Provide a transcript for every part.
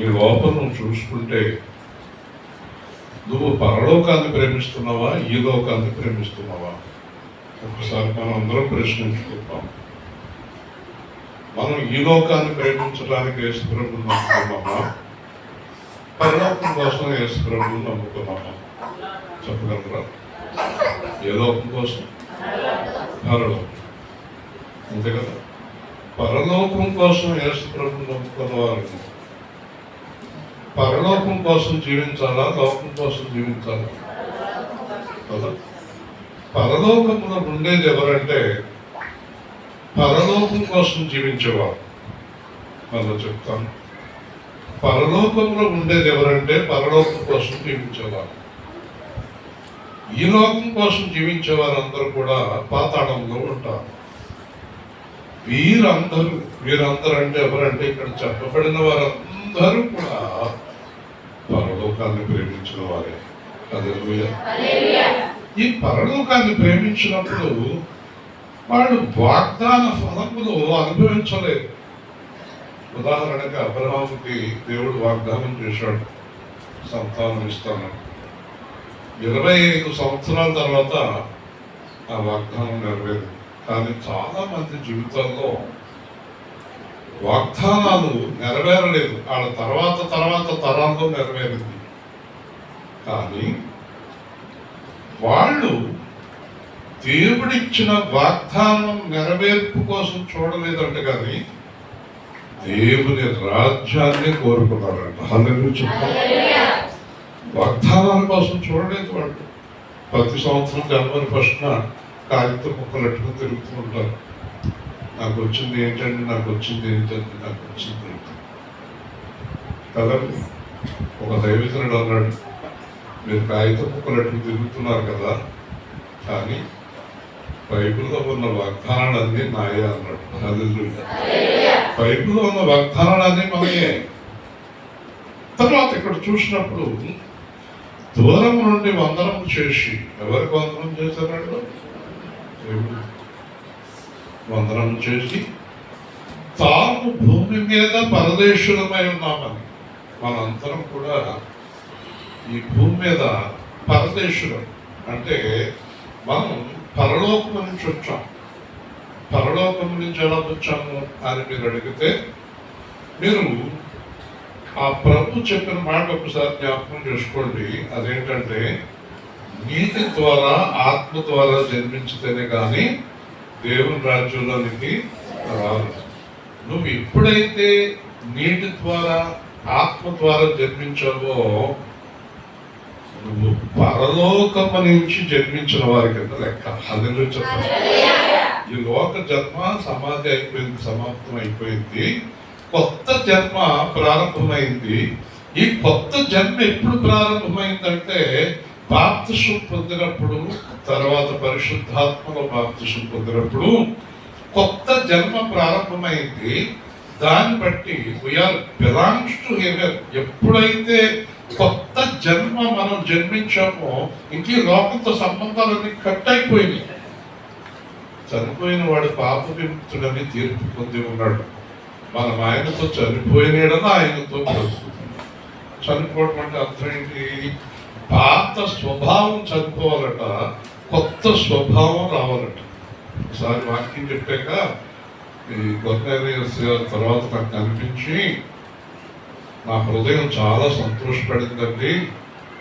నీ లోపల నువ్వు చూసుకుంటే నువ్వు పరలోకాన్ని ప్రేమిస్తున్నావా, ఈ లోకాన్ని ప్రేమిస్తున్నావా? ఒకసారి మనం అందరం ప్రశ్నించుకుంటాం. మనం ఈ లోకాన్ని ప్రేమించడానికి యేసుప్రభువుని నమ్ముకున్నామా, పరలోకం కోసం యేసుప్రభువుని నమ్ముకున్నామా? చెప్పగలరా? ఏ లోకం కోసం? పరలోకం. అంతే కదా. పరలోకం కోసం యేసుప్రభువుని నమ్ముకున్న వారు పరలోకం కోసం జీవించాలా, లోకం కోసం జీవించాలా? కదా. పరలోకంలో ఉండేది ఎవరంటే పరలోకం కోసం జీవించేవారు. మళ్ళీ చెప్తాను, పరలోకంలో ఉండేది ఎవరంటే పరలోకం కోసం జీవించేవారు. ఈ లోకం కోసం జీవించేవారందరూ కూడా పాతాళంలో ఉంటారు. వీరందరూ అంటే ఎవరంటే ఇక్కడ చెప్పబడిన వారందరూ కూడా పరలోకాన్ని ప్రేమించిన వారే. హల్లెలూయా. ఈ పరలోకాన్ని ప్రేమించినప్పుడు వాళ్ళు వాగ్దాన ఫలములు అనుభవించలేదు. ఉదాహరణకి అబ్రహాముకి దేవుడు వాగ్దానం చేశాడు, సంతానం ఇస్తాను. 25 సంవత్సరాల తర్వాత ఆ వాగ్దానం నెరవేరింది. కానీ చాలా మంది జీవితాల్లో వాగ్దానాలు నెరవేరలేదు. వాళ్ళ తర్వాత తరాల్లో నెరవేరింది. కానీ వాళ్ళు దేవుడిచ్చిన వాగ్దానం నెరవేర్పు కోసం చూడలేదంటే, కానీ దేవుని రాజ్యాన్ని కోరుకున్నారంట. హల్లెలూయా. వాగ్దానాల కోసం చూడలేదు వాళ్ళు. ప్రతి సంవత్సరం జనవరి 1న కాగితం ముక్కలు ఎట్టుకుని తిరుగుతూ ఉంటారు. నాకు వచ్చింది ఏంటండి, నాకు వచ్చింది ఏంటండి, నాకు వచ్చింది ఏంటి కదా. ఒక దైవజనుడు అన్నాడు, మీరు కాగితం ముక్కలు ఎట్టుకుని తిరుగుతున్నారు కదా, కానీ బైబిల్లో ఉన్న వాగ్దానాలన్నీ నాయే అన్నాడు. హల్లెలూయా. బైబిల్లో ఉన్న వాగ్దానాలన్నీ మనయే. తర్వాత ఇక్కడ చూసినప్పుడు దూరం నుండి వందనం చేసి, ఎవరికి వందనం చేశాడు? వందనం చేసి తాము భూమి మీద పరదేశులమై ఉన్నామని. మనందరం కూడా ఈ భూమి మీద పరదేశులం. అంటే మనం పరలోకం నుంచి వచ్చాం. పరలోకం నుంచి ఎలా వచ్చాము అని మీరు అడిగితే, మీరు ఆ ప్రభు చెప్పిన మాట ఒకసారి జ్ఞాపకం చేసుకోండి. అదేంటంటే, నీతి ద్వారా ఆత్మ ద్వారా జన్మించితేనే కానీ దేవుని రాజ్యంలోనికి రాదు. నువ్వు ఎప్పుడైతే నీటి ద్వారా ఆత్మ ద్వారా జన్మించావో నువ్వు పరలోకము నుంచి జన్మించిన వారి కింద లెక్క. హల్లెలూయా చెప్పండి. ఈ లోక జన్మ సమాధి అయిపోయింది, సమాప్తం అయిపోయింది. కొత్త జన్మ ప్రారంభమైంది. ఈ కొత్త జన్మ ఎప్పుడు ప్రారంభమైందంటే బాప్తిసం పొందినప్పుడు, తర్వాత పరిశుద్ధాత్మలో బాప్తిసం పొందినప్పుడు కొత్త జన్మ ప్రారంభమైంది. దాన్ని బట్టి వీఆర్ బిలాంగ్స్ టు హెవెన్. ఎప్పుడైతే కొత్త జన్మ మనం జన్మించామో ఇంక లోకంతో సంబంధాలన్నీ కట్ అయిపోయినాయి. చనిపోయిన వాడు పాప విముక్తుడని తీర్పు పొంది ఉన్నాడు. మనం ఆయనతో చనిపోయినాడని ఆయనతో బ్రతుకుతున్నాం. చనిపోవడం అంటే అర్థం ఏంటి? పాత స్వభావం చనిపోవాలట, కొత్త స్వభావం రావాలట. ఒకసారి వాక్యం చెప్పాక ఈ గొప్ప తర్వాత నాకు కనిపించి, నా హృదయం చాలా సంతోషపడిందండి,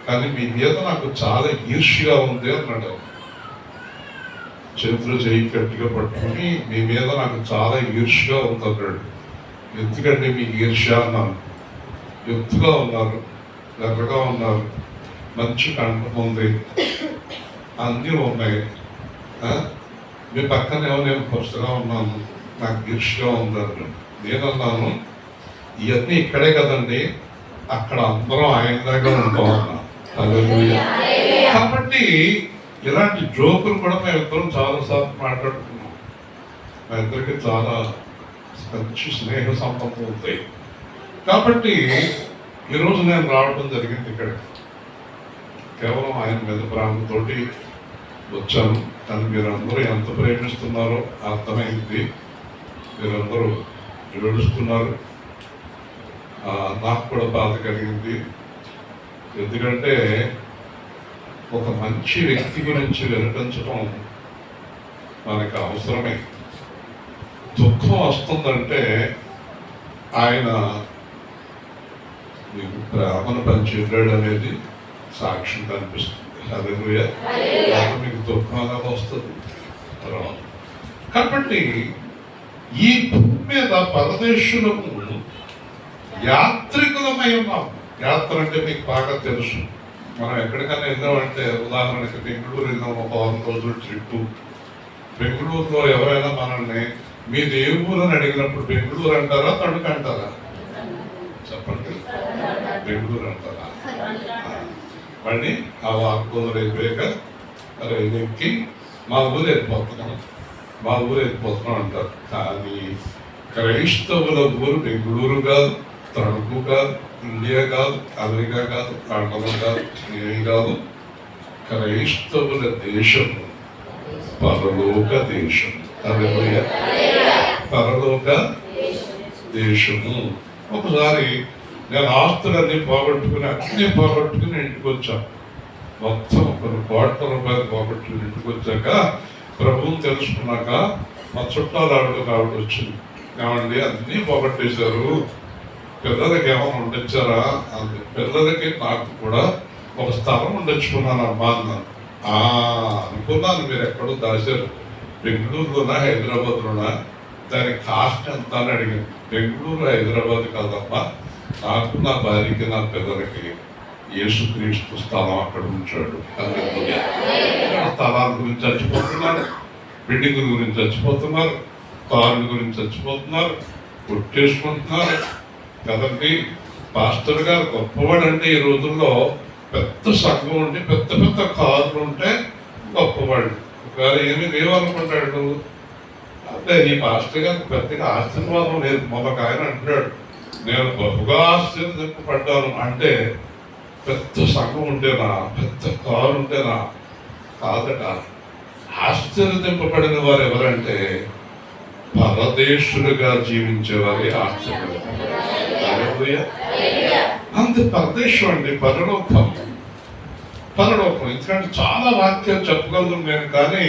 కానీ మీ మీద నాకు చాలా ఈర్ష్యగా ఉంది అన్నాడు. చేతులు చేయి గట్టిగా పట్టుకుని, మీ మీద నాకు చాలా ఈర్ష్యగా ఉంది అన్నాడు. ఎందుకంటే మీకు ఈర్ష్య అన్నాను. ఎత్తుగా ఉన్నారు, ఎర్రగా ఉన్నారు, మంచి కంఠం ఉంది, అన్నీ ఉన్నాయి. మీ పక్కనేమో నేను కొత్తగా ఉన్నాను, నాకు ఈర్ష్యగా ఉందన్నాడు. నేనన్నాను, ఇవన్నీ ఇక్కడే కదండి, అక్కడ అందరం ఆయన దగ్గర ఉంటాం అన్నా. హల్లెలూయా. కాబట్టి ఇలాంటి జోకులు కూడా మేము ఇద్దరం చాలాసార్లు మాట్లాడుకున్నాం. మా ఇద్దరికి చాలా మంచి స్నేహ సంబంధం ఉంది. కాబట్టి ఈరోజు నేను రావడం జరిగింది ఇక్కడ. కేవలం ఆయన మీద ప్రేమతోటి వచ్చాను. కానీ మీరందరూ ఎంత ప్రేమిస్తున్నారో అర్థమైంది. మీరందరూ ఏడుస్తున్నారు. నాకు కూడా బాధ కలిగింది. ఎందుకంటే ఒక మంచి వ్యక్తి గురించి వినిపించడం మనకు అవసరమే. దుఃఖం వస్తుందంటే ఆయన మీకు ప్రేమను పంచేటాడు అనేది సాక్ష్యం కనిపిస్తుంది. హల్లెలూయా. మీకు దుఃఖం ఎలా వస్తుంది తర్వాత. కాబట్టి ఈ భూమి మీద పరదేశులకు యాత్రికులమై ఉన్నాం. యాత్ర అంటే మీకు బాగా తెలుసు. మనం ఎక్కడికైనా వెళ్ళామంటే, ఉదాహరణకి బెంగళూరు వెళ్ళాం, ఒక 100 రోజుల ట్రిప్పు. బెంగళూరులో ఎవరైనా మనల్ని మీది ఏ ఊరు అని అడిగినప్పుడు బెంగళూరు అంటారా, తణుకు అంటారా? చెప్పండి. బెంగళూరు అంటారా? మళ్ళీ ఆ వాక్కులు అయిపోయాక రైలు ఎక్కి మా ఊరు వెళ్ళిపోతున్నాం అంటారు. కానీ క్రైస్తవుల ఊరు బెంగళూరు కాదు, తణుకు కాదు, ఇండియా కాదు, అమెరికా కాదు, లండన్ కాదు, ఏమి కాదు. క్రైస్తవుల దేశం పరలోక దేశం. హల్లెలూయా. పరలోక దేశము. ఒకసారి నేను ఆస్తులన్నీ పోగొట్టుకుని ఇంటికి వచ్చాను. మొత్తం కొన్ని కోట్ల రూపాయలు పోగొట్టుకుని ఇంటికి వచ్చాక ప్రభువుని తెలుసుకున్నాక మా చుట్టాలు ఆవిడ వచ్చింది. ఏమండి అన్నీ పోగొట్టేశారు, పిల్లలకి ఏమైనా ఉండొచ్చారా అంది. పిల్లలకి నాకు కూడా ఒక స్థలం ఉండొచ్చుకున్నాను అమ్మా అన్నాను. అనుకున్నాను మీరు ఎక్కడో దాచారు, బెంగళూరులోనా హైదరాబాద్లోనా, దానికి కాస్ట్ ఎంత అని అడిగింది. బెంగళూరు హైదరాబాద్ కాదమ్మా, నాకు నా భార్యకి నా పిల్లలకి యేసుక్రీస్తు స్థలం అక్కడ ఉంచాడు. స్థలాల గురించి చచ్చిపోతున్నారు, బిల్డింగుల గురించి చచ్చిపోతున్నారు, కార్ల గురించి చచ్చిపోతున్నారు, కొట్టేసుకుంటున్నారు కదండి. పాస్టర్ గారు గొప్పవాడు అంటే ఈ రోజుల్లో పెద్ద సంఘం ఉండి పెద్ద పెద్ద కార్లు ఉంటే గొప్పవాడు. ఒకవేళ ఏమీ లేవనుకుంటాడు. అంటే ఈ పాస్టర్ గారికి పెద్దగా ఆశీర్వాదం లేదు. మొదటి ఆయన అంటున్నాడు, నేను బహుగా ఆశీర్వదింపబడ్డాను అంటే పెద్ద సంఘం ఉంటేనా, పెద్ద కారు ఉంటేనా? కాదట. ఆశ్చర్యదింపబడిన వారు ఎవరంటే పరదేశులుగా జీవించేవారే ఆశ్చర్యదింపబడారు. అంత పరదేశం అండి, పరలోకం. ఎందుకంటే చాలా వాక్యాలు చెప్పగలను నేను, కానీ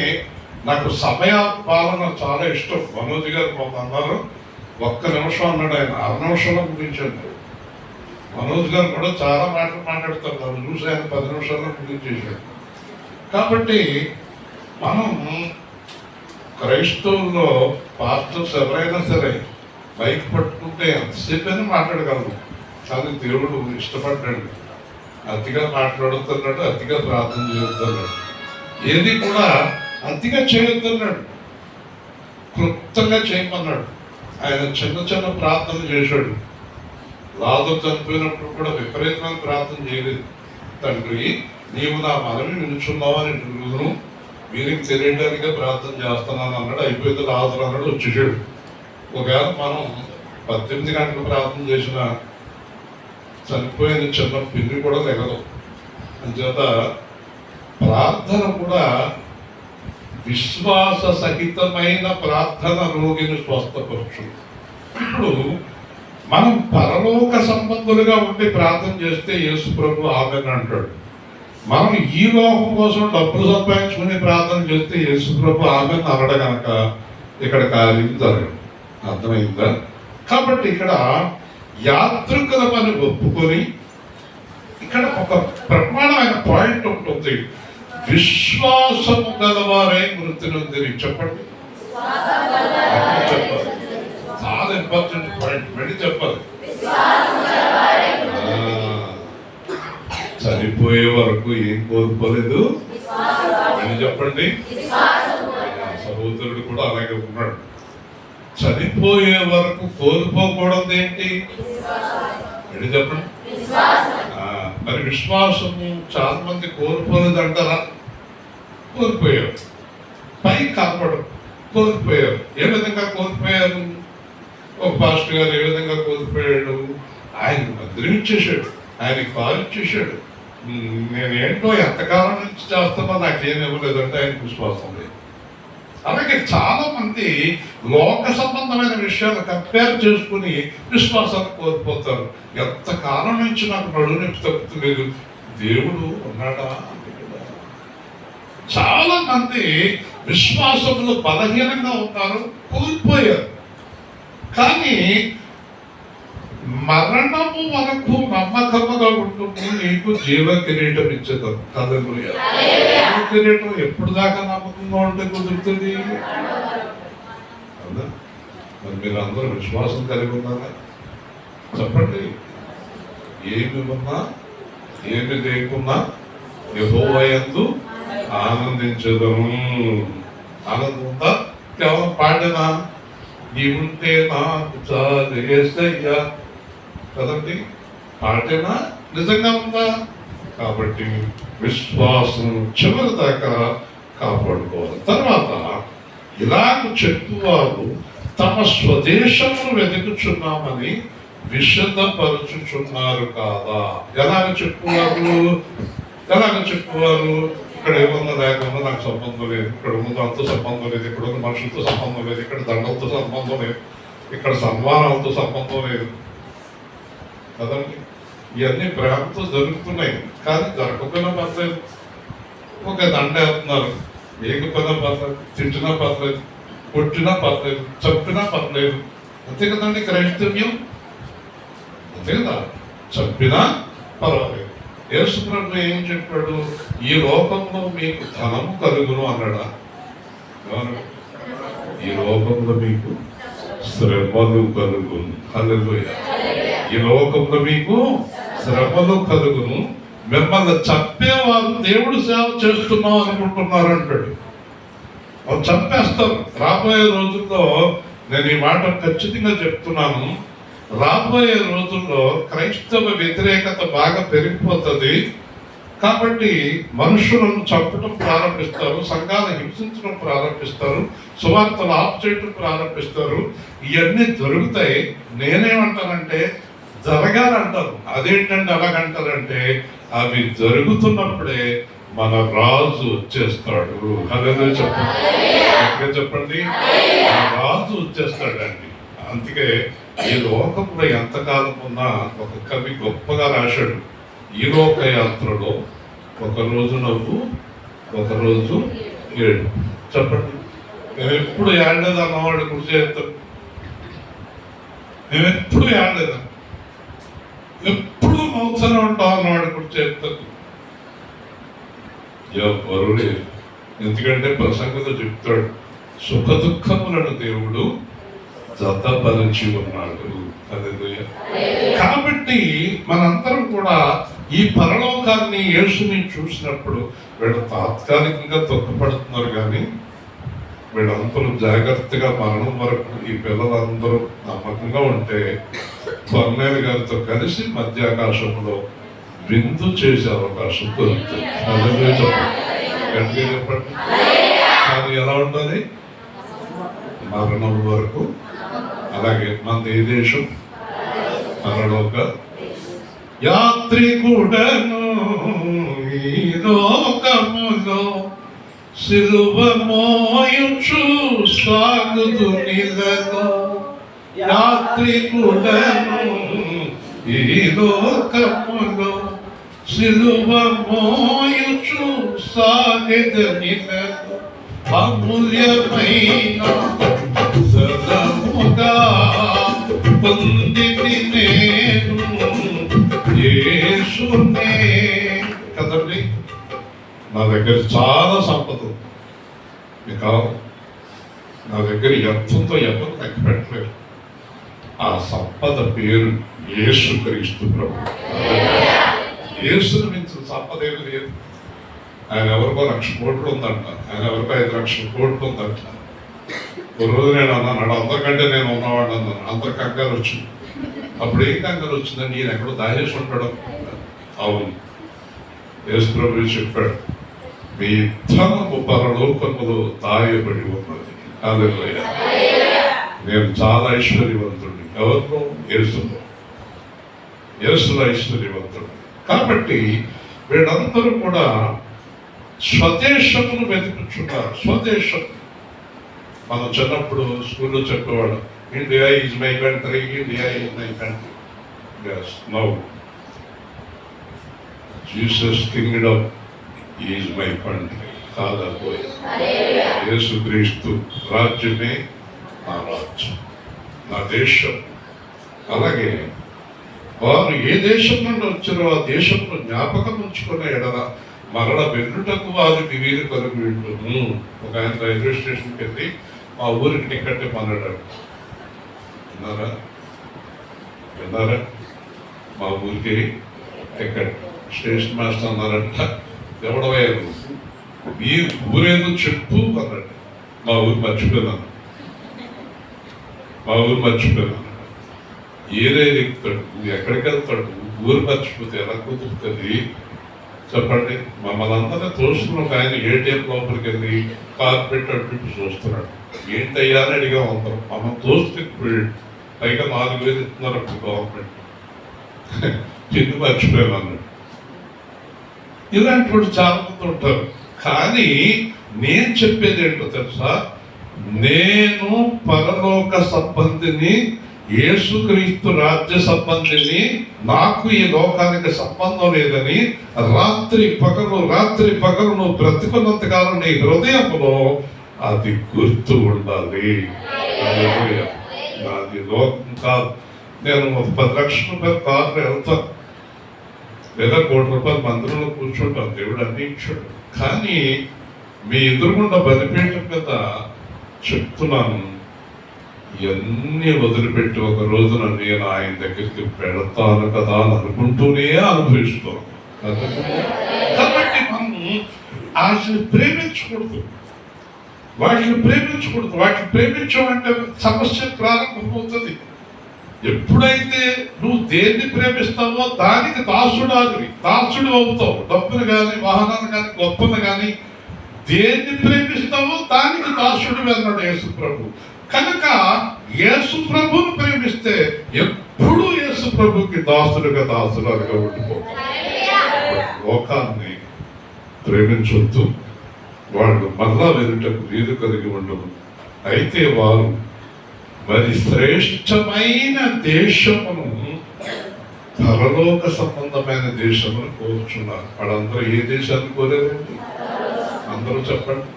నాకు సమయ పాలన చాలా ఇష్టం. మనోజ్ గారు మాకు అన్నారు, 1 నిమిషం అన్నాడు ఆయన, 6 నిమిషాల్లో ముగించాడు. మనోజ్ గారు కూడా చాలా మాటలు మాట్లాడతారు, నన్ను చూసి ఆయన 10 నిమిషాల్లో ముగించేశాడు. కాబట్టి మనం క్రైస్తవుల్లో పాస్టర్స్ ఎవరైనా సరే బైక్ పట్టుకుంటే ఎంతసేపైనా మాట్లాడగలరు. కానీ దేవుడు ఇష్టపడ్డాడు, అతిగా మాట్లాడుతున్నాడు, అతిగా ప్రార్థన చేస్తున్నాడు, ఏది కూడా అతిగా చేయొద్దన్నాడు, క్లుప్తంగా చేయమన్నాడు. ఆయన చిన్న చిన్న ప్రార్థన చేశాడు. లాజరు చనిపోయినప్పుడు కూడా విపరీతమైన ప్రార్థన చేయలేదు. తండ్రి, నీవు నా మనవి వినుచున్నావని నువ్వును వీరికి తెలియడానికే ప్రార్థన చేస్తున్నాను అన్నాడు. అయిపోయింది లాజరు అన్నాడు, వచ్చేసాడు. ఒకవేళ మనం 18 గంటలు ప్రార్థన చేసిన చనిపోయిన చిన్న పిల్లి కూడా లెగదు. అంచేత ప్రార్థన కూడా విశ్వాస సహితమైన ప్రార్థన రోగిని స్వస్థపరచు. ఇప్పుడు మనం పరలోక సంబంధులుగా ఉండి ప్రార్థన చేస్తే యేసు ప్రభు ఆమేన్ అంటాడు. మనం ఈ లోకం కోసం డబ్బులు సంపాదించుకుని ప్రార్థన చేస్తే యేసు ప్రభు ఆమేన్ అనడు కనుక ఇక్కడ కార్యం జరగదు. అర్థమైందా? కాబట్టి ఇక్కడ యాత్రికుల పని ఒప్పుకొని ఇక్కడ ఒక ప్రమాణమైన పాయింట్ ఉంటుంది, విశ్వాసము గలవారై మృతి నొందిరి. చెప్పండి, చెప్పాలి. చాలా ఇంపార్టెంట్ పాయింట్, మళ్ళీ చెప్పాలి. చనిపోయే వరకు ఏం కోల్పోలేదు అని చెప్పండి. సహోదరుడు కూడా అలాగే ఉన్నాడు. చనిపోయే వరకు కోల్పోకూడదు ఏంటి అని చెప్పండి. మరి విశ్వాసము చాలా మంది కోల్పోలేదు అంటారా? కోల్పోయారు. పై కనపడం కోల్పోయారు. ఏ విధంగా కోల్పోయారు? ఒక పాస్టర్ గారు ఏ విధంగా కోల్పోయాడు? ఆయన మందిరం ఇచ్చేసాడు, ఆయన కారు ఇచ్చేసాడు. నేనేంటో ఎంతకాలం నుంచి చేస్తున్నా నాకేం ఇవ్వలేదంటే ఆయన విశ్వాసం లేదు. అలాగే చాలా మంది లోక సంబంధమైన విషయాలు కంపేర్ చేసుకుని విశ్వాసాన్ని కోల్పోతారు. ఎంతకాలం నుంచి నాకు నడునొప్పి తగ్గుతలేదు, దేవుడు ఉన్నాడా? చాలా మంది విశ్వాసంలో బలహీనంగా ఉన్నారు, కోల్పోయారు. కానీ మరణము వరకు నమ్మకముగా ఉంటుము నీకు జీవ కిరీటం ఇచ్చేదాం. హల్లెలూయా. జీవ కిరీటం ఎప్పుడు దాకా నమ్మకంగా ఉంటే కుదురుతుంది? అవునా? మరి మీరు అందరూ విశ్వాసం కలిగి ఉన్నారా? చెప్పండి. ఏమి ఉన్నా ఏమి లేకున్నా యెహోవా యందు ఆనందించదము. ఆనందం ఉందా? కేవలం పాడినా నీవుంటే నాకు చాలు యేసయ్యా కదండి, పాటేనా? నిజంగా ఉందా? కాబట్టి విశ్వాసం చివరి దాకా కాపాడుకోవాలి. తర్వాత ఇలాగ చెప్పువారు తమ స్వదేశమును వెతుకుచున్నామని విశదపరచుచున్నారు కాదా? ఎలాగ చెప్పువారు? ఇక్కడ ఏమన్నా లేకుండా నాకు సంబంధం లేదు, ఇక్కడ ఉన్న దాంతో సంబంధం లేదు, ఇక్కడ ఉన్న మనుషులతో సంబంధం లేదు, ఇక్కడ దండంతో సంబంధం లేదు, ఇక్కడ సన్మానాలతో సంబంధం లేదు కదండి. ఇవన్నీ ప్రేమతో జరుగుతున్నాయి, కానీ జరగకపోయినా పర్లేదు. ఒక దండ వేస్తున్నారు, ఏకపోయినా పర్లేదు, తిట్టినా పర్లేదు, కొట్టినా పర్లేదు, చంపినా పర్లేదు. అంతే కదండి క్రైస్తవ్యం. అంతే కదా, చంపినా పర్వాలేదు. యేసు ప్రభు ఏం చెప్పాడు? ఈ లోకంలో మీకు ధనము కలుగును అన్నాడా? ఈ లోకంలో మీకు శ్రమలు కలుగును. హల్లెలూయా. ఈ లోకంలో మీకు శ్రమలు కలుగును, మిమ్మల్ని చంపేవారు దేవుడు సేవ చేస్తున్నాం అనుకుంటున్నారు అంటాడు. వాళ్ళు చంపేస్తారు. రాబోయే రోజుల్లో నేను ఈ మాట ఖచ్చితంగా చెప్తున్నాను, రాబోయే రోజుల్లో క్రైస్తవ వ్యతిరేకత బాగా పెరిగిపోతుంది. కాబట్టి మనుషులను చంపడం ప్రారంభిస్తారు, సంఘాలను హింసించడం ప్రారంభిస్తారు, సువార్తలు ఆఫ్ చేయడం ప్రారంభిస్తారు. ఇవన్నీ జరుగుతాయి. నేనేమంటానంటే జరగాలంటారు. అదేంటంటే అలాగంటారంటే అవి జరుగుతున్నప్పుడే మన రాజు వచ్చేస్తాడు. హల్లెలూయా చెప్పండి, చెప్పండి. రాజు వచ్చేస్తాడండి. అందుకే ఈ లోకంలో ఎంతకాలం ఉన్నా ఒక కవి గొప్పగా రాశాడు, ఈ లోక యాత్రలో ఒకరోజు నవ్వు ఒకరోజు ఏడు. చెప్పండి. మేము ఎప్పుడు ఏడలేదు అన్నవాడు గుర్తు చేస్తాం. మేము ఎప్పుడు ఏడలేదు, ఎప్పుడు నవ్వుతూనే ఉంటాం అన్నవాడు గుర్తు చేస్తాం. ఎవరు లేదు. ఎందుకంటే ప్రసంగంలో చెప్తాడు, సుఖ దుఃఖములను దేవుడు జతపరిచి ఉన్నాడు. హల్లెలూయా. కాబట్టి మనందరం కూడా ఈ పరలోకాన్ని యేసుని చూసినప్పుడు వీళ్ళు తాత్కాలికంగా తొక్కపడుతున్నారు, కానీ వీళ్ళందరూ జాగ్రత్తగా మరణం వరకు ఈ పిల్లలందరూ నమ్మకంగా ఉంటే కొర్నేలు గారితో కలిసి మధ్యాకాశంలో విందు చేసే అవకాశం దొరుకుతుంది. హల్లెలూయా చెప్పండి, చెప్పండి. కానీ ఎలా ఉండాలి? మరణం వరకు. అలాగే మన ఏ దేశం? పరలోక యాత్రికుడను ఈ లోకములో సిలువ మోయుచు సాగుదు నిలలో. యాత్రికుడను ఈ లోకములో సిలువ మోయుచు సాగెద నిలలో. అమూల్యమైన సదముగా పొందితి నేను యేసునే. కదండి, నా దగ్గర చాలా సంపద మీకు, నా దగ్గర ఎంతో ఎవరు లెక్క పెట్టలేరు. ఆ సంపద పేరు యేసుక్రీస్తు ప్రభు. యేసుని మించిన సంపద ఏమి లేదు. ఆయన ఎవరికో 1,00,000 కోట్లు ఉందంట, ఆయన ఎవరికో 5,00,000 కోట్లు ఉందంట. ఒక రోజు నేను అన్నాను, అందరికంటే నేను ఉన్నవాడు అన్నాను. అందరి కంగారు వచ్చింది. అప్పుడు ఏం కంగారు వచ్చిందని, నేను ఎక్కడో దాచేసి ఉంటాడు. అవును, యేసు ప్రభు చెప్పాడు, మీ ధనము పరలోకములో దాయబడి ఉన్నది. హల్లెలూయా. నేను చాలా ఐశ్వర్యవంతుడిని. ఎవరిలో? యేసులో. యేసులో ఐశ్వర్యవంతుడు. కాబట్టి వీళ్ళందరూ కూడా స్వదేశమును వెతుకుచున్నారు. స్వదేశం మనం చిన్నప్పుడు స్కూల్లో చెప్పేవాడు, India is my country, India is my country. Yes, now Jesus kingdom is my country. కాదపోయి యేసుక్రీస్తు రాజ్యమే నా రాజ్యం, నా దేశం. అలాగే వారు ఏ దేశం నుండి వచ్చారో ఆ దేశంలో జ్ఞాపకం ఉంచుకున్న ఎడల మరల వెన్నుటకు వారికి వీలు కలుగు ఉంటుంది. ఒక ఆయన రైల్వే స్టేషన్కి వెళ్ళి మా ఊరికి టికెట్ ఇమ్మన్నాడు. విన్నారా? మా ఊరికి టికెట్. స్టేషన్ మాస్టర్ అన్నారంట, ఎవడవయ్యారు మీ ఊరేదో చెప్పు అన్నాడు. మా ఊరు మర్చిపోయినాను. ఏదైనా ఎక్కుతాడు, ఎక్కడికి వెళ్తాడు? ఊరు మర్చిపోతే ఎలా కుదురుతుంది చెప్పండి? మమ్మల్ని అందరినీ తోస్తున్న ఒక ఆయన ఏటీఎం లోపలికి వెళ్ళి కార్పొరేట్ అడ్డు చూస్తున్నాడు. ఏంటయ్యా అని అడిగా ఉంటాం. మమ్మల్ని తోస్తే పైగా 4,000 ఇస్తున్నారు అప్పుడు గవర్నమెంట్. చిన్ను మర్చిపోయాను అన్నాడు. ఇలాంటి వాళ్ళు చాలా మంది ఉంటారు. కానీ నేను చెప్పేది ఏంటో తెలుసా? నేను పరలోక సంబంధిని, యేసుక్రీస్తు రాజ్య సంబంధిని, నాకు ఈ లోకానికి సంబంధం లేదని రాత్రి పగలు నువ్వు బ్రతుకున్నంత కాలం నీ హృదయంలో అది గుర్తు ఉండాలి. అది లోకం కాదు. నేను 10 లక్షల రూపాయలు కార్లో వెళ్తాను, లేదా 1 కోటి రూపాయలు మందిరంలో కూర్చుంటాను. దేవుడు అన్ని ఇచ్చాడు. కానీ మీ ఎదురుగుండా బలిపీఠం మీద చెప్తున్నాను, ఇవన్నీ వదిలిపెట్టి ఒక రోజున నేను ఆయన దగ్గరికి పెడతాను కదా అని అనుకుంటూనే అనుభవిస్తాను. కాబట్టి మనం వాటిని ప్రేమించకూడదు. వాటిని ప్రేమించమంటే సమస్య ప్రారంభమవుతుంది. ఎప్పుడైతే నువ్వు దేన్ని ప్రేమిస్తావో దానికి దాసుడు అవుతావు. డబ్బును కానీ, వాహనాన్ని కానీ, గొప్పను కానీ దేన్ని ప్రేమిస్తావో దానికి దాసుడు అన్నాడు యేసు ప్రభు. కనుక యేసు ప్రభువును ప్రేమిస్తే ఎప్పుడు యేసు ప్రభుకి దాసుడుగా ఉండిపోతాం. లోకాన్ని ప్రేమించొద్దు, వాళ్ళు మళ్ళా వెనుటకు వీలు కలిగి ఉండదు. అయితే వారు మరి శ్రేష్టమైన దేశమును, పరలోక సంబంధమైన దేశమును కోరుచున్నారు. వాళ్ళందరూ ఏ దేశాన్ని కోరేదండి? అందరూ చెప్పండి.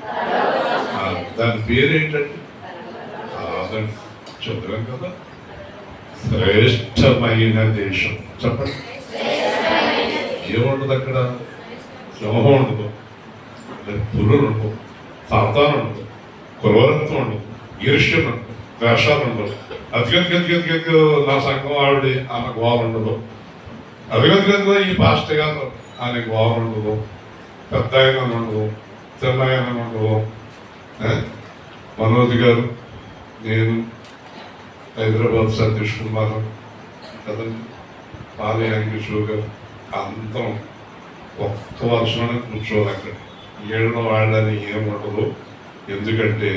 దాని పేరేంటండి? అదండి, చెప్పాం కదా, శ్రేష్టమైన దేశం. చెప్పండి. ఏముండదు అక్కడ? సింహం ఉండదు, పురులు ఉండవు, సాతాను ఉండదు, క్రూరత్వం ఉండదు, ఈర్ష్యం ఉండదు, ద్వేషాలు ఉండవు. అతిగతిగతిగతిగతి నా సంఘం ఆవిడ ఆమె గోవ ఉండదు. అతిగతిగతిగా ఈ పాస్టర్ గారు ఆమె గోవ ఉండదు. పెద్ద ఆయన ఉండదు, చిన్న ఆయన ఉండదు. మనోజ్ గారు, నేను, హైదరాబాద్ సతీష్ కుమార్ కదండి, పాలయాంగి షుగర్, అందరం ఒక్క వర్షంలోనే కూర్చోవాలి. అక్కడ ఏళ్ళ వాళ్ళని ఏముండదు. ఎందుకంటే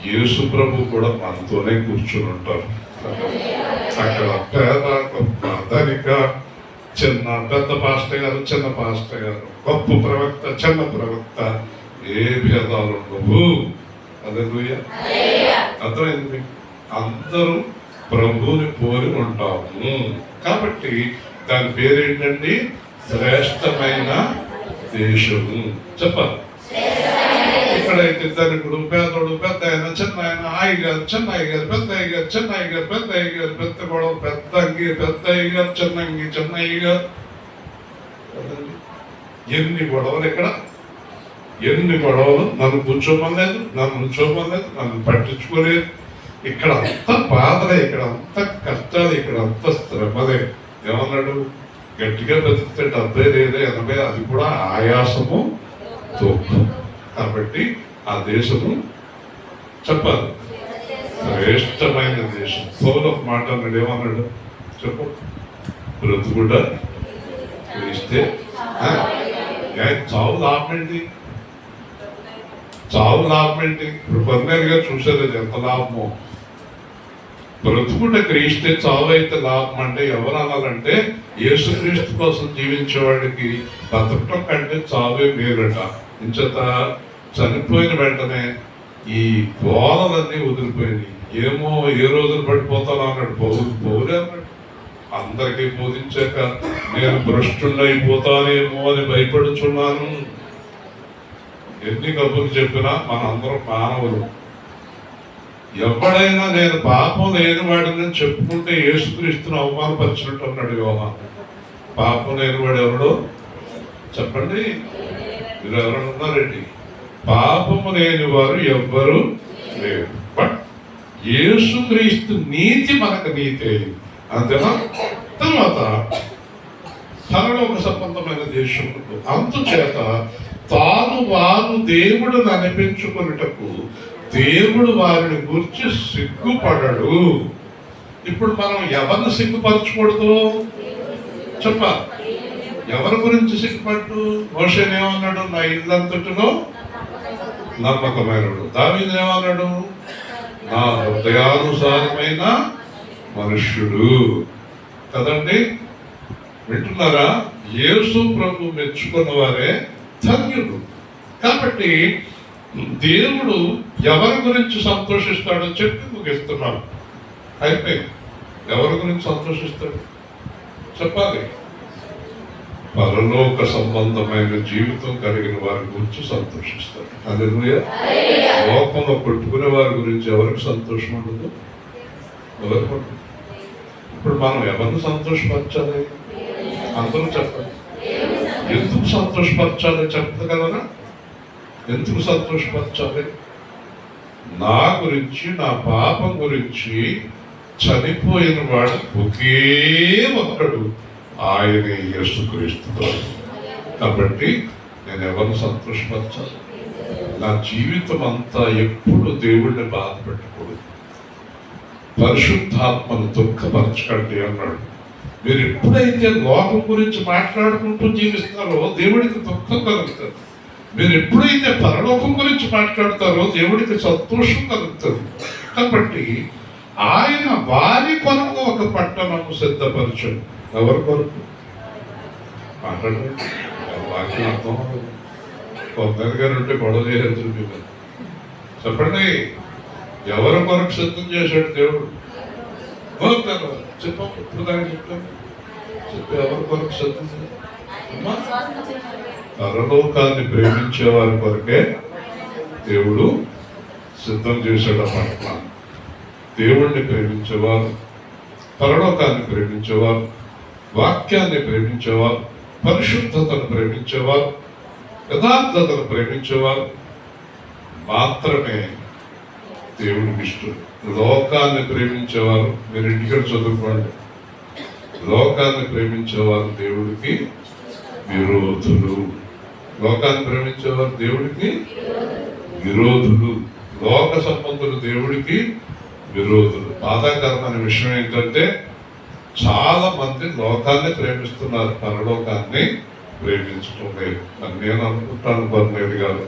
యేసు ప్రభు కూడా మనతోనే కూర్చొని ఉంటారు. అక్కడ పేద, గొప్ప, ధనిక, పెద్ద పాస్టర్ గారు, చిన్న పాస్టర్ గారు, గొప్ప ప్రవక్త, చిన్న ప్రవక్త, ఏ భేదాలు ఉండవు. హల్లెలూయా. అర్థమైంది? అందరూ ప్రభువుని పోలి ఉంటాము. కాబట్టి దాని పేరేంటండి? శ్రేష్టమైన దేశము. చెప్పాలి. ఇక్కడైతే ధనికుడు, పేదోడు, పెద్ద ఆయన, చిన్న ఆయన, అయ్యగారు, చిన్న అయ్యగారు, పెద్ద అయ్యగారు, చిన్న అయ్యగారు, పెద్ద అయ్యగారు, పెద్ద గొడవ, పెద్ద అంగి, పెద్ద అయ్యగారు, చిన్న అంగి, చిన్న అయ్యగారు. ఎన్ని గొడవలు ఇక్కడ! ఎన్ని గొడవలు! నన్ను కూర్చోమలేదు, నన్ను ఉంచోమలేదు, నన్ను పట్టించుకోలేదు. ఇక్కడ అంత బాధలే, ఇక్కడ అంత కష్టాలు, ఇక్కడ అంత శ్రమలే. ఏమన్నాడు? గట్టిగా బతికితే 70 లేదా 80, అది కూడా ఆయాసము తోపు. కాబట్టి ఆ దేశము చెప్పాలి, శ్రేష్టమైన దేశం. పౌలు ఒక మాట అన్నాడు. ఏమన్నాడు చెప్పు? బ్రతుకుట క్రీస్తే. చావు లాభమేంటి? చావు లాభమేంటి? ఇప్పుడు పొందేరుగా చూసారు అది ఎంత లాభమో. బ్రతుకుట క్రీస్తే, చావు అయితే లాభం. అంటే ఎవరు అనాలంటే యేసుక్రీస్తు కోసం జీవించేవాడికి బ్రతకటం కంటే చావే మేలుట. ఇంచేత చనిపోయిన వెంటనే ఈ గోళలన్నీ వదిలిపోయినాయి. ఏమో ఏ రోజులు పడిపోతాను అన్నాడు పౌరే అన్నాడు. అందరికీ బోధించాక నేను భ్రష్టుడైపోతానేమో అని భయపడుచున్నాను. ఎన్ని కబుర్లు చెప్పినా మనందరం మానవులు. ఎవడైనా నేను పాపం లేని వాడిని చెప్పుకుంటే యేసుక్రీస్తును అవమానపరిచినట్టు అన్నాడు యోహాను. పాపం లేని వాడు ఎవడో చెప్పండి, మీరు ఎవరైనా ఉన్నారండి? పాపము లేని వారు ఎవ్వరు లేరు. బట్ యేసుక్రీస్తు నీతి మనకు నీతి అంతేనా? తర్వాత పరలోక సంబంధమైన దేశములకు అందుచేత తాను వారు దేవుడిని అనిపించుకున్నటకు దేవుడు వారిని గురించి సిగ్గుపడడు. ఇప్పుడు మనం ఎవరిని సిగ్గుపరచకూడదు చెప్పాలి. ఎవరి గురించి సిగ్గుపడ్డు? మోషేనేమన్నాడు? నా ఇల్లంతటిలో నమ్మకమైనడు. దావీదు ఏమన్నాడు? నా హృదయానుసారమైన మనుష్యుడు. కదండి, వింటున్నారా? యేసు ప్రభు మెచ్చుకున్న వారే ధన్యుడు. కాబట్టి దేవుడు ఎవరి గురించి సంతోషిస్తాడో చెప్పి ముగిస్తున్నాడు. అయిపోయింది. ఎవరి గురించి సంతోషిస్తాడు చెప్పాలి. పరలోక సంబంధమైన జీవితం కలిగిన వారి గురించి సంతోషిస్తాడు. హల్లెలూయా. లోకంలో కొట్టుకునే వారి గురించి ఎవరికి సంతోషం ఉండదు? ఎవరికి ఉండదు. ఇప్పుడు మనం ఎవరిని సంతోషపరచాలి? అందరూ చెప్పండి. ఎందుకు సంతోషపరచాలి చెప్పగలరా? ఎందుకు సంతోషపరచాలి? నా గురించి, నా పాపం గురించి చనిపోయిన వాడు ఒకే ఒక్కడు, ఆయనే యేసుక్రీస్తు. కాబట్టి నేను ఎవరిని సంతోషపరచాలి? నా జీవితం అంతా ఎప్పుడు దేవుడిని బాధ పెట్టకూడదు. పరిశుద్ధాత్మను దుఃఖపరచకండి అన్నాడు. మీరు ఎప్పుడైతే లోకం గురించి మాట్లాడుకుంటూ జీవిస్తారో దేవుడికి దుఃఖం కలుగుతుంది. మీరు ఎప్పుడైతే పరలోకం గురించి మాట్లాడతారో దేవుడికి సంతోషం కలుగుతుంది. కాబట్టి ఆయన వారి కొరకు ఒక పట్టణము సిద్ధపరచండి. ఎవరి కొరకు మాట్లాడండి. వాక్యం అర్థం కొందరి గారు ఉంటే గొడవ చేసేది మీరు చెప్పండి. ఎవరి కొరకు సిద్ధం చేశాడు దేవుడు? చెప్పాము. ఇప్పుడు దాకా చెప్పాము. చెప్పి ఎవరి కొరకు సిద్ధం చేశాడు? పరలోకాన్ని ప్రేమించే వారి కొరకే దేవుడు సిద్ధం చేశాడు అన్నమాట. దేవుణ్ణి ప్రేమించేవారు, పరలోకాన్ని ప్రేమించేవారు, వాక్యాన్ని ప్రేమించేవారు, పరిశుద్ధతను ప్రేమించేవారు, యథార్థతను ప్రేమించేవారు మాత్రమే దేవుడికి ఇష్టం. లోకాన్ని ప్రేమించేవారు, మీరు ఇంటికి చదువుకోండి, లోకాన్ని ప్రేమించేవారు దేవుడికి విరోధులు. లోకాన్ని ప్రేమించేవారు దేవుడికి విరోధులు. లోక సంబంధులు దేవుడికి విరోధులు. బాధాకరమైన విషయం ఏంటంటే చాలా మంది లోకాన్ని ప్రేమిస్తున్నారు, పరలోకాన్ని ప్రేమించడం లేదు. నేను అనుకుంటాను పర్లేదు గారు,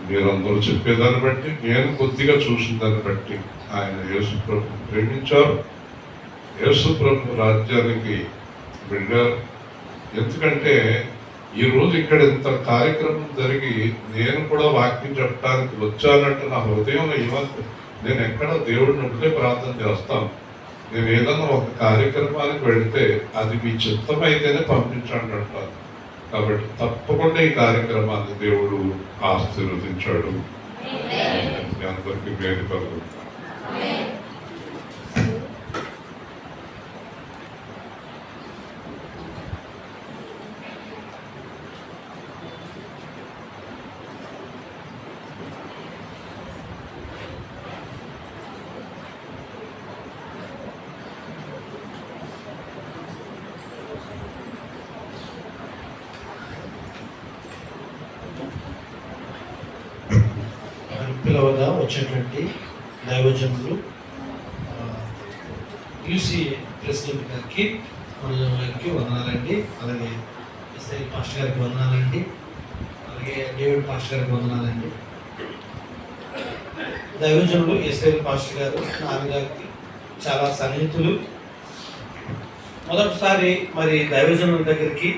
మీరందరూ చెప్పేదాన్ని బట్టి, నేను కొద్దిగా చూసిన దాన్ని బట్టి ఆయన యేసు ప్రభు ప్రేమించారు, యేసు ప్రభు రాజ్యానికి వెళ్ళారు. ఎందుకంటే ఈరోజు ఇక్కడ ఇంత కార్యక్రమం జరిగి నేను కూడా వాక్యం చెప్పడానికి వచ్చానంటే నా హృదయంలో ఇవ్వాలి. నేను ఎక్కడ దేవుడిని ఒకటే ప్రార్థన చేస్తాను. నేను ఏదన్నా ఒక కార్యక్రమానికి వెళితే అది మీ చిత్తం అయితేనే పంపించండి అంటాను. కాబట్టి తప్పకుండా ఈ కార్యక్రమాన్ని దేవుడు ఆశీర్వదించాడు. మీ అందరికీ మేలు కలుగుతాను. పిలవగా వచ్చేటువంటి దైవజనులు యూసీ ప్రెసిడెంట్ గారికి, గారికి వందనాలండి. అలాగే ఎస్ఐ పాస్టర్ గారికి వందనాలండి. అలాగే డేవిడ్ పాస్టర్ గారికి వందనాలండి. దైవజనులు ఎస్ఐ పాస్టర్ గారు నాన్నగారికి చాలా సన్నిహితులు. మొదటిసారి మరి దైవజనుల దగ్గరికి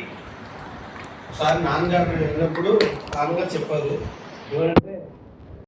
ఒకసారి నాన్నగారు వెళ్ళినప్పుడు నాన్నగారు చెప్పారు, ఎవరంటే